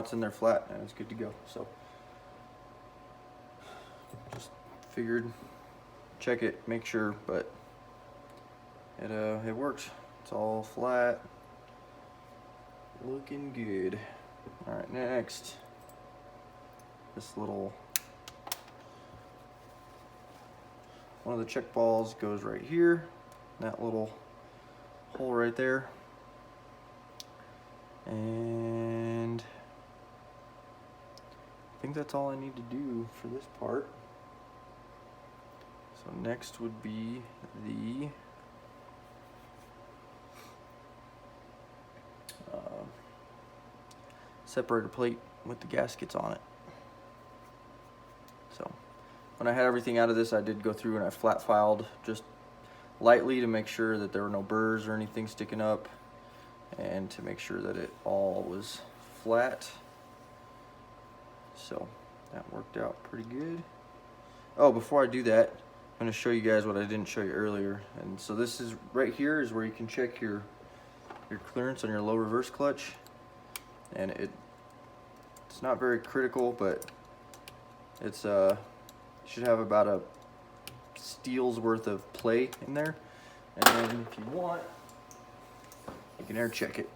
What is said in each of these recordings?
it's in there flat and it's good to go. So just figured check it, make sure, but it works. It's all flat, looking good. All right, next, this little one of the check balls goes right here, that little hole right there, and I think that's all I need to do for this part. So next would be the separator plate with the gaskets on it. So when I had everything out of this, I did go through and I flat filed just lightly to make sure that there were no burrs or anything sticking up, and to make sure that it all was flat. So that worked out pretty good. Oh, before I do that, I'm going to show you guys what I didn't show you earlier. And so this is right here is where you can check your clearance on your low reverse clutch. And it's not very critical, but it's should have about a steel's worth of play in there. And then if you want, you can air check it.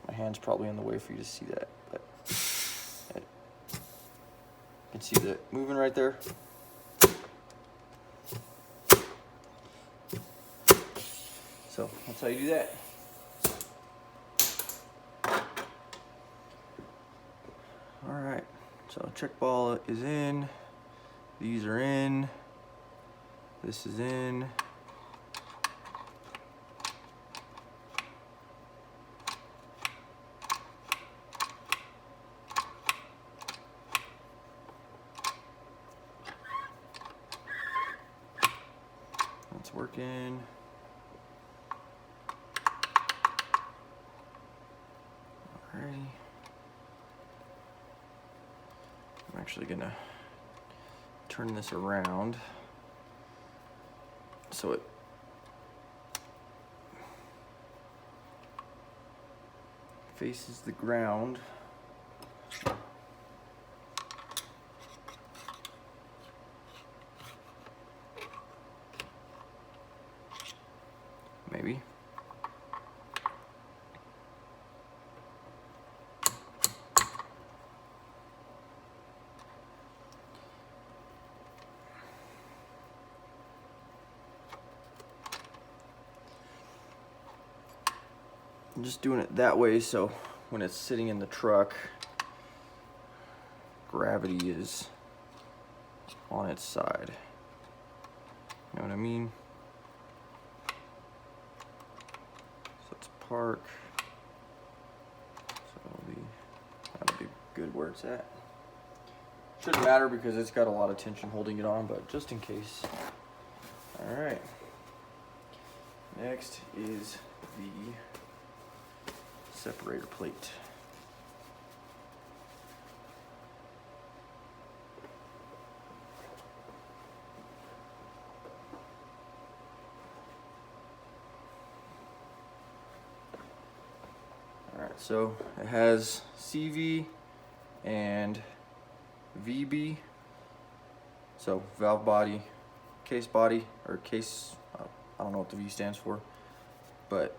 My hand's probably in the way for you to see that, but you can see that moving right there. So that's how you do that. All right, so check ball is in, these are in, this is in. That's working. Alrighty. I'm actually gonna turn this around so it faces the ground. Maybe. I'm just doing it that way so when it's sitting in the truck, gravity is on its side. You know what I mean? So let's park. So that'll be good where it's at. Shouldn't matter because it's got a lot of tension holding it on, but just in case. All right. Next is the separator plate. All right, so it has CV and VB, so valve body, case body, or case, I don't know what the V stands for, but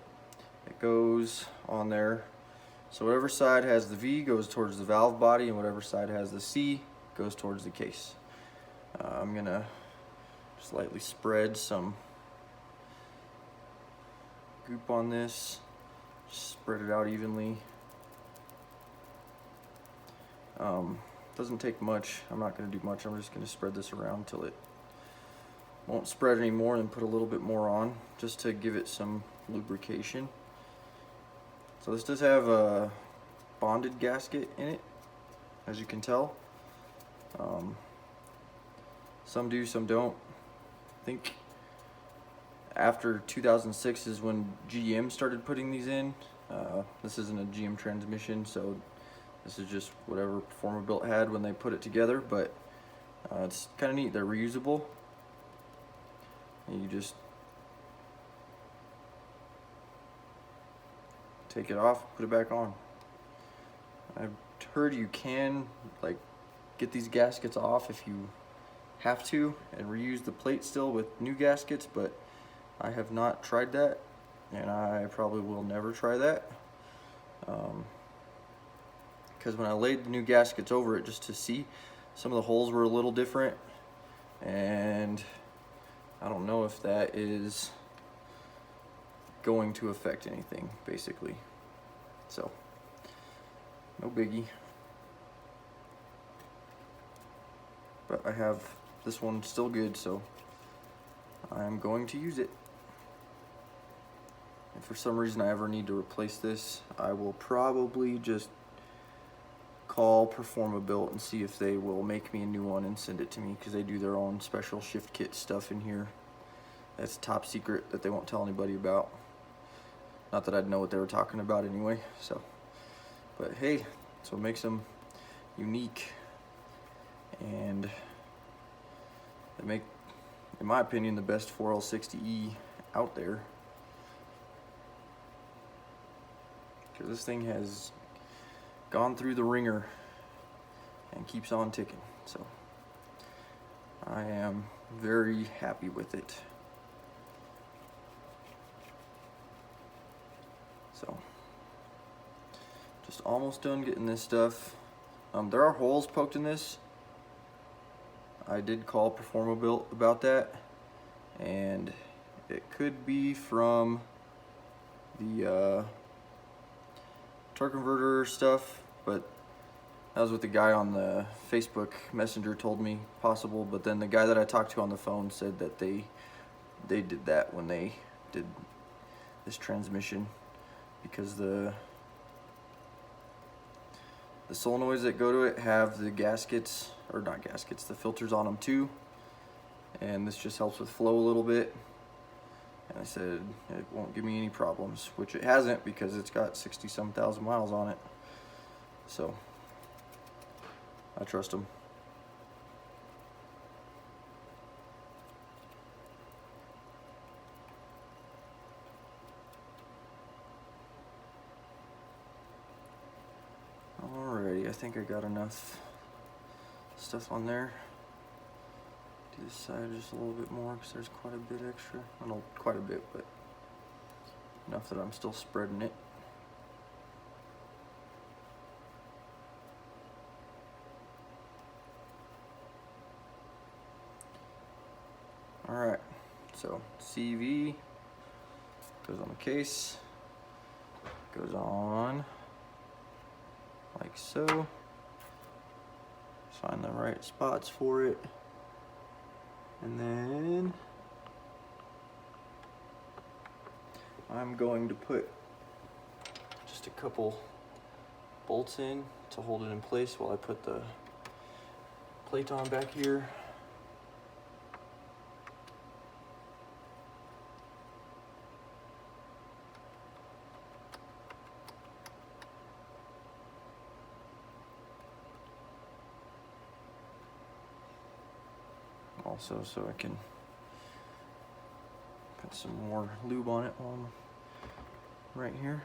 it goes on there. So whatever side has the V goes towards the valve body, and whatever side has the C goes towards the case. I'm gonna just lightly spread some goop on this, just spread it out evenly. Doesn't take much. I'm not gonna do much. I'm just gonna spread this around until it won't spread anymore, and put a little bit more on just to give it some lubrication. So this does have a bonded gasket in it, as you can tell. Some do, some don't. I think after 2006 is when GM started putting these in. This isn't a GM transmission, so this is just whatever Performabuilt had when they put it together, but it's kind of neat. They're reusable. And you just take it off, put it back on. I've heard you can like get these gaskets off if you have to and reuse the plate still with new gaskets, but I have not tried that, and I probably will never try that, because when I laid the new gaskets over it just to see, some of the holes were a little different, and I don't know if that is going to affect anything, basically. So no biggie, but I have this one still good, so I'm going to use it. If for some reason I ever need to replace this, I will probably just call Performabuilt and see if they will make me a new one and send it to me, because they do their own special shift kit stuff in here that's top secret that they won't tell anybody about. Not that I'd know what they were talking about anyway, so. But hey, that's what makes them unique, and they make, in my opinion, the best 4L60E out there. Because this thing has gone through the ringer and keeps on ticking, so I am very happy with it. So just almost done getting this stuff. There are holes poked in this. I did call Performabuilt about that, and it could be from the torque converter stuff, but that was what the guy on the Facebook Messenger told me possible. But then the guy that I talked to on the phone said that they did that when they did this transmission, because the solenoids that go to it have the gaskets, or not gaskets, the filters on them too, and this just helps with flow a little bit. And I said it won't give me any problems, which it hasn't, because it's got 60-some thousand miles on it. So I trust them. Alrighty, I think I got enough stuff on there. Do this side just a little bit more, because there's quite a bit extra. I don't know, quite a bit, but enough that I'm still spreading it. Alright, so CV goes on the case, goes on like so. Find the right spots for it, and then I'm going to put just a couple bolts in to hold it in place while I put the plate on back here. Also, so I can put some more lube on it while I'm right here.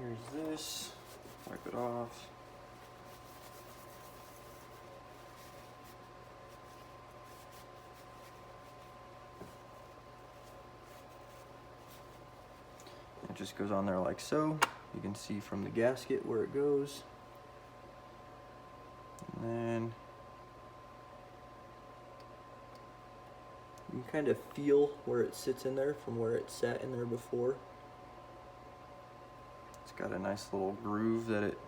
Here's this, wipe it off. It just goes on there like so. You can see from the gasket where it goes. And then you can kind of feel where it sits in there from where it sat in there before. It's got a nice little groove that it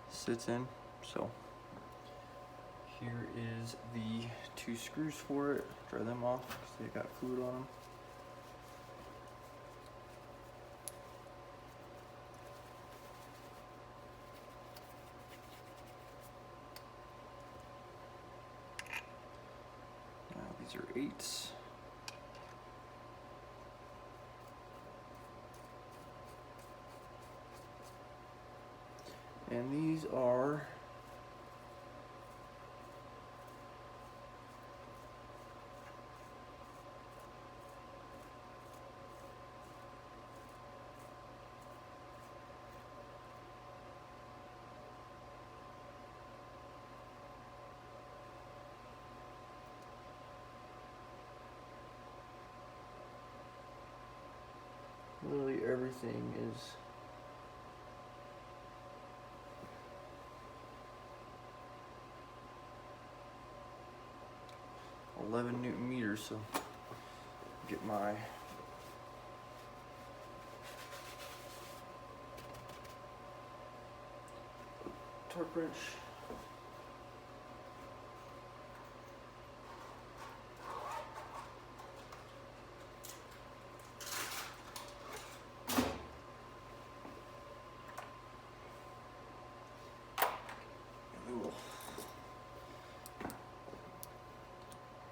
sits in. So here is the 2 screws for it. Dry them off because they got fluid on them. These are 8s. And these are literally everything is Newton-meters, so get my torque wrench.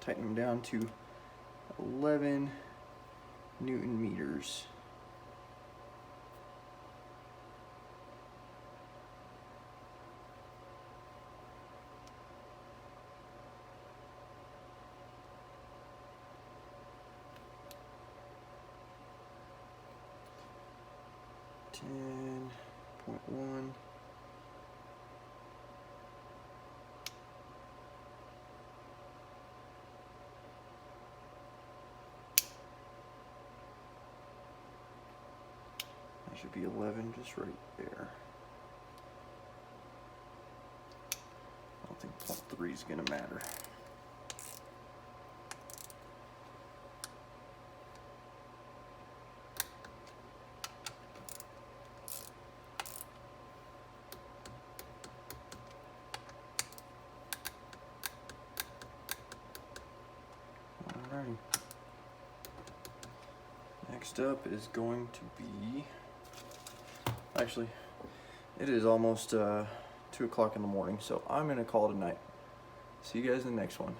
Tighten them down to 11 Newton-meters. .1. That should be 11 just right there. I don't think 0.3 is going to matter. Alrighty. Next up is going to be, actually, it is almost 2 o'clock in the morning, so I'm going to call it a night. See you guys in the next one.